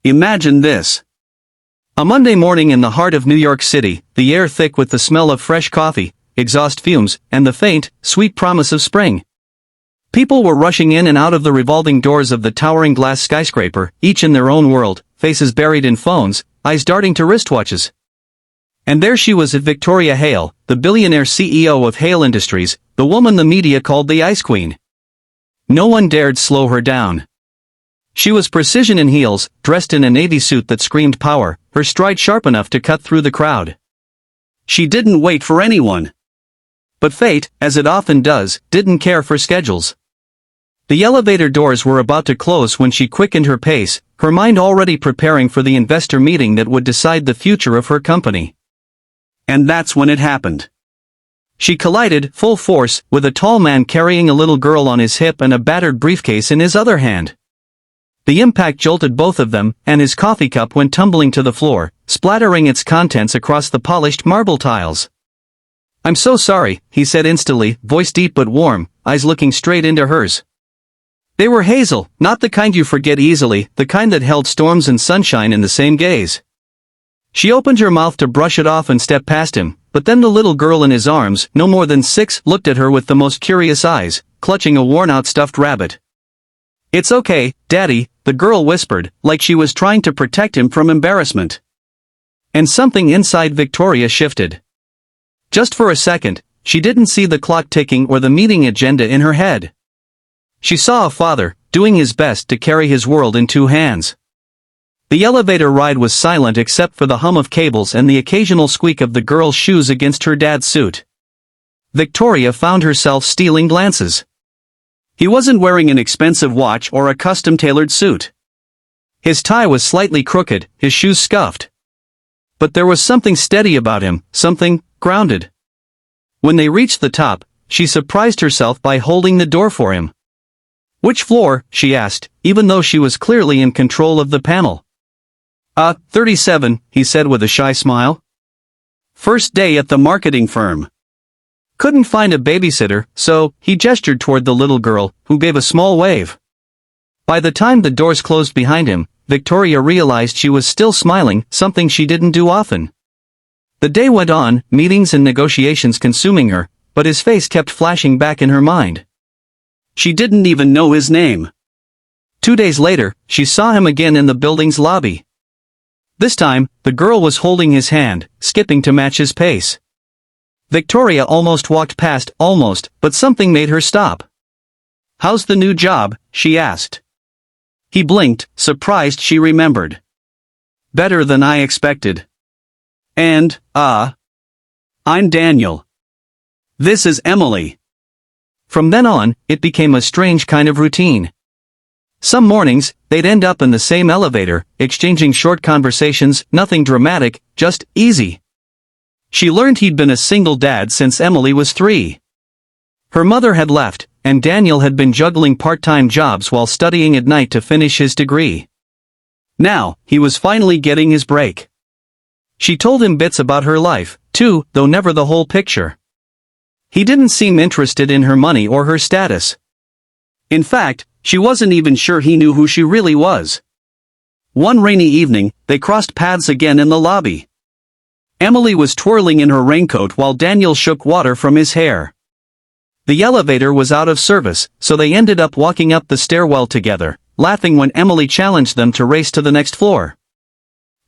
Imagine this. A Monday morning in the heart of New York City, the air thick with the smell of fresh coffee, exhaust fumes, and the faint, sweet promise of spring. People were rushing in and out of the revolving doors of the towering glass skyscraper, each in their own world, faces buried in phones, eyes darting to wristwatches. And there she was at Victoria Hale, the billionaire CEO of Hale Industries, the woman the media called the Ice Queen. No one dared slow her down. She was precision in heels, dressed in a navy suit that screamed power, her stride sharp enough to cut through the crowd. She didn't wait for anyone. But fate, as it often does, didn't care for schedules. The elevator doors were about to close when she quickened her pace, her mind already preparing for the investor meeting that would decide the future of her company. And that's when it happened. She collided, full force, with a tall man carrying a little girl on his hip and a battered briefcase in his other hand. The impact jolted both of them, and his coffee cup went tumbling to the floor, splattering its contents across the polished marble tiles. "I'm so sorry," he said instantly, voice deep but warm, eyes looking straight into hers. They were hazel, not the kind you forget easily, the kind that held storms and sunshine in the same gaze. She opened her mouth to brush it off and step past him, but then the little girl in his arms, no more than 6, looked at her with the most curious eyes, clutching a worn-out stuffed rabbit. "It's okay, Daddy," the girl whispered, like she was trying to protect him from embarrassment. And something inside Victoria shifted. Just for a second, she didn't see the clock ticking or the meeting agenda in her head. She saw a father, doing his best to carry his world in 2 hands. The elevator ride was silent except for the hum of cables and the occasional squeak of the girl's shoes against her dad's suit. Victoria found herself stealing glances. He wasn't wearing an expensive watch or a custom-tailored suit. His tie was slightly crooked, his shoes scuffed. But there was something steady about him, something grounded. When they reached the top, she surprised herself by holding the door for him. "Which floor?" she asked, even though she was clearly in control of the panel. 37, he said with a shy smile. "First day at the marketing firm. Couldn't find a babysitter, so," he gestured toward the little girl, who gave a small wave. By the time the doors closed behind him, Victoria realized she was still smiling, something she didn't do often. The day went on, meetings and negotiations consuming her, but his face kept flashing back in her mind. She didn't even know his name. 2 days later, she saw him again in the building's lobby. This time, the girl was holding his hand, skipping to match his pace. Victoria almost walked past, but something made her stop. "How's the new job?" she asked. He blinked, surprised she remembered. "Better than I expected. And, I'm Daniel. This is Emily." From then on, it became a strange kind of routine. Some mornings, they'd end up in the same elevator, exchanging short conversations, nothing dramatic, just easy. She learned he'd been a single dad since Emily was 3. Her mother had left, and Daniel had been juggling part-time jobs while studying at night to finish his degree. Now, he was finally getting his break. She told him bits about her life, too, though never the whole picture. He didn't seem interested in her money or her status. In fact, she wasn't even sure he knew who she really was. One rainy evening, they crossed paths again in the lobby. Emily was twirling in her raincoat while Daniel shook water from his hair. The elevator was out of service, so they ended up walking up the stairwell together, laughing when Emily challenged them to race to the next floor.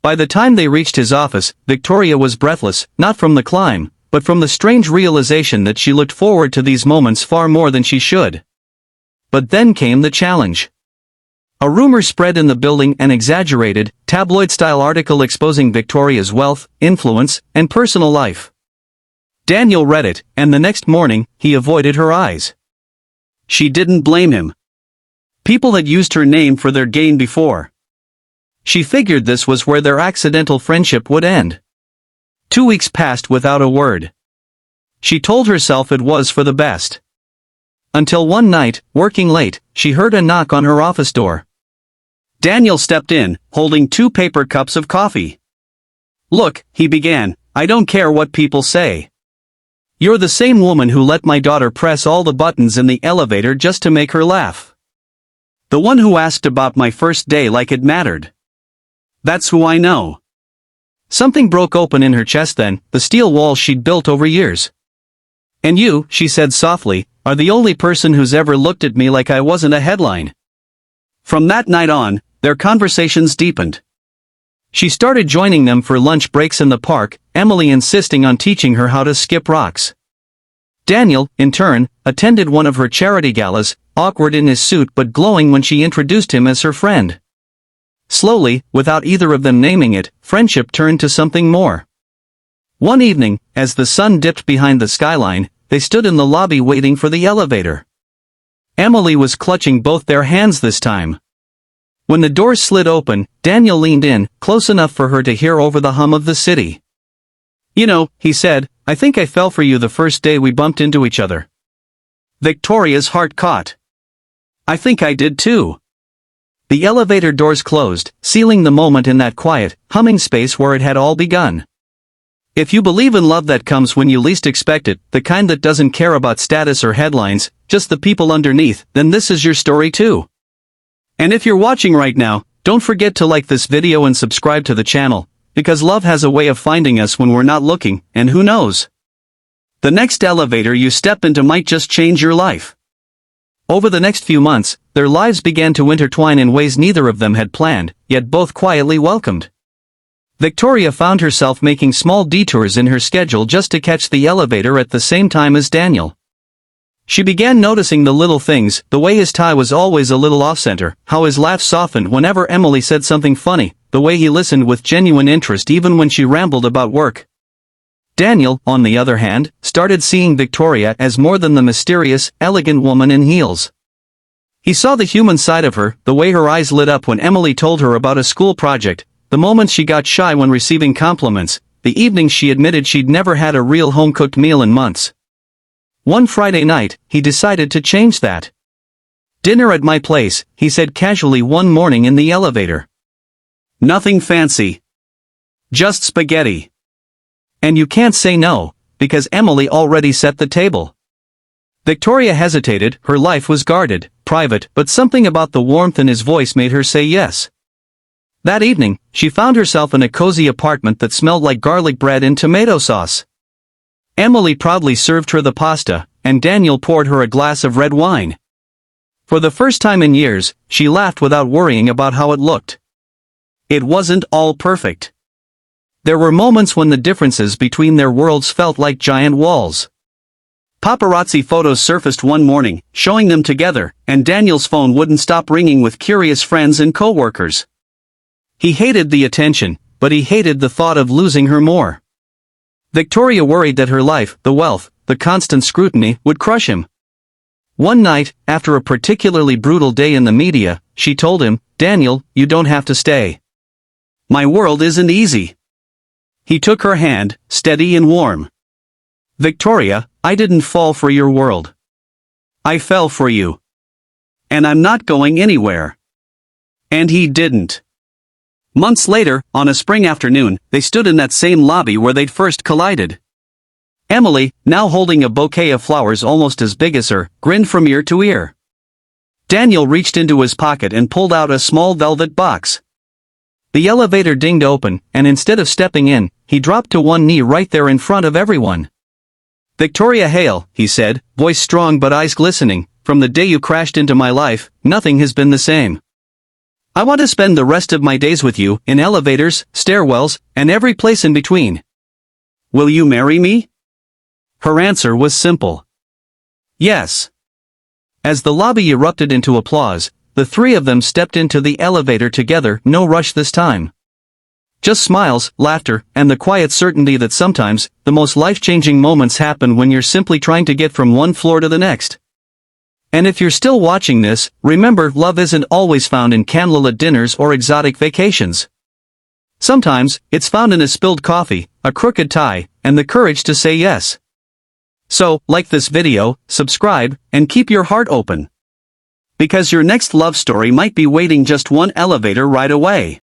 By the time they reached his office, Victoria was breathless, not from the climb, but from the strange realization that she looked forward to these moments far more than she should. But then came the challenge. A rumor spread in the building, an exaggerated, tabloid-style article exposing Victoria's wealth, influence, and personal life. Daniel read it, and the next morning, he avoided her eyes. She didn't blame him. People had used her name for their gain before. She figured this was where their accidental friendship would end. 2 weeks passed without a word. She told herself it was for the best. Until one night, working late, she heard a knock on her office door. Daniel stepped in, holding 2 paper cups of coffee. "Look," he began, "I don't care what people say. You're the same woman who let my daughter press all the buttons in the elevator just to make her laugh. The one who asked about my first day like it mattered. That's who I know. Something broke open in her chest then, the steel wall she'd built over years. And you, she said softly, are the only person who's ever looked at me like I wasn't a headline. From that night on, their conversations deepened. She started joining them for lunch breaks in the park, Emily insisting on teaching her how to skip rocks. Daniel, in turn, attended one of her charity galas, awkward in his suit but glowing when she introduced him as her friend. Slowly, without either of them naming it, friendship turned to something more. One evening, as the sun dipped behind the skyline, they stood in the lobby waiting for the elevator. Emily was clutching both their hands this time. When the doors slid open, Daniel leaned in, close enough for her to hear over the hum of the city. You know, he said, I think I fell for you the first day we bumped into each other. Victoria's heart caught. I think I did too. The elevator doors closed, sealing the moment in that quiet, humming space where it had all begun. If you believe in love that comes when you least expect it, the kind that doesn't care about status or headlines, just the people underneath, then this is your story too. And if you're watching right now, don't forget to like this video and subscribe to the channel, because love has a way of finding us when we're not looking, and who knows? The next elevator you step into might just change your life. Over the next few months, their lives began to intertwine in ways neither of them had planned, yet both quietly welcomed. Victoria found herself making small detours in her schedule just to catch the elevator at the same time as Daniel. She began noticing the little things, the way his tie was always a little off-center, how his laugh softened whenever Emily said something funny, the way he listened with genuine interest even when she rambled about work. Daniel, on the other hand, started seeing Victoria as more than the mysterious, elegant woman in heels. He saw the human side of her, the way her eyes lit up when Emily told her about a school project, the moments she got shy when receiving compliments, the evenings she admitted she'd never had a real home-cooked meal in months. One Friday night, he decided to change that. Dinner at my place, he said casually one morning in the elevator. Nothing fancy. Just spaghetti. And you can't say no, because Emily already set the table. Victoria hesitated, her life was guarded, private, but something about the warmth in his voice made her say yes. That evening, she found herself in a cozy apartment that smelled like garlic bread and tomato sauce. Emily proudly served her the pasta, and Daniel poured her a glass of red wine. For the first time in years, she laughed without worrying about how it looked. It wasn't all perfect. There were moments when the differences between their worlds felt like giant walls. Paparazzi photos surfaced one morning, showing them together, and Daniel's phone wouldn't stop ringing with curious friends and co-workers. He hated the attention, but he hated the thought of losing her more. Victoria worried that her life, the wealth, the constant scrutiny, would crush him. One night, after a particularly brutal day in the media, she told him, Daniel, you don't have to stay. My world isn't easy. He took her hand, steady and warm. Victoria, I didn't fall for your world. I fell for you. And I'm not going anywhere. And he didn't. Months later, on a spring afternoon, they stood in that same lobby where they'd first collided. Emily, now holding a bouquet of flowers almost as big as her, grinned from ear to ear. Daniel reached into his pocket and pulled out a small velvet box. The elevator dinged open, and instead of stepping in, he dropped to one knee right there in front of everyone. Victoria Hale, he said, voice strong but eyes glistening, from the day you crashed into my life, nothing has been the same. I want to spend the rest of my days with you, in elevators, stairwells, and every place in between. Will you marry me? Her answer was simple. Yes. As the lobby erupted into applause, the three of them stepped into the elevator together, no rush this time. Just smiles, laughter, and the quiet certainty that sometimes, the most life-changing moments happen when you're simply trying to get from one floor to the next. And if you're still watching this, remember, love isn't always found in candlelit dinners or exotic vacations. Sometimes, it's found in a spilled coffee, a crooked tie, and the courage to say yes. So, like this video, subscribe, and keep your heart open. Because your next love story might be waiting just one elevator ride away.